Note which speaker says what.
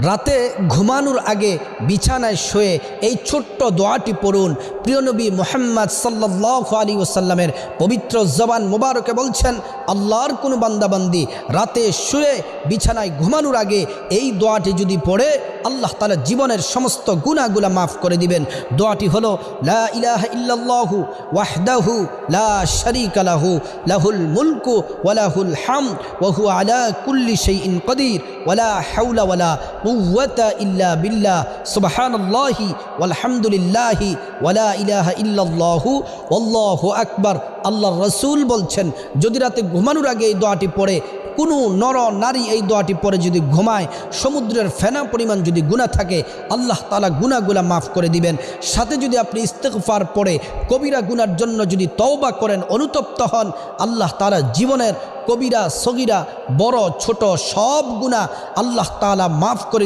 Speaker 1: রাতে ঘুমানোর আগে বিছানায় শুয়ে এই ছোট্ট দোয়াটি পড়ুন। প্রিয় নবী মুহাম্মদ সাল্লাল্লাহু আলাইহি ওয়াসাল্লামের পবিত্র জবান মোবারকে বলছেন, আল্লাহর কোনো বান্দাবান্দি রাতে শুয়ে বিছানায় ঘুমানোর আগে এই দোয়াটি যদি পড়ে আল্লাহ তাআলা জীবনের সমস্ত গুনাহগুলো মাফ করে দিবেন। দোয়াটি হলো, লা ইলাহা ইল্লাল্লাহু ওয়াহদাহু লা শারীকা লাহু লাহুল মুলকু ওয়া লাহুল হামদ ওয়া হুয়া আলা কুল্লি শাইইন কাদির ওয়া লা হাওলা ওয়া লা কুওয়াতা ইল্লা বিল্লাহ সুবহানাল্লাহি ওয়ালহামদুলিল্লাহি ওয়া লা ইলাহা ইল্লাল্লাহু ওয়াল্লাহু আকবার। আল্লাহর রাসূল বলছেন, যদি রাতে ঘুমানোর আগে এই দোয়াটি পড়ে কোনো নর নারী এই দোয়াটি পরে যদি ঘুমায়, সমুদ্রের ফেনা পরিমাণ যদি গুনাহ থাকে আল্লাহ তাআলা গুনাহগুলা মাফ করে দিবেন। সাথে যদি আপনি ইস্তেগফার পড়ে কবিরা গুনার জন্য যদি তওবা করেন, অনুতপ্ত হন, আল্লাহ তাআলা জীবনের কবিরা সগীরা বড় ছোট সব গুনাহ আল্লাহ তাআলা মাফ করে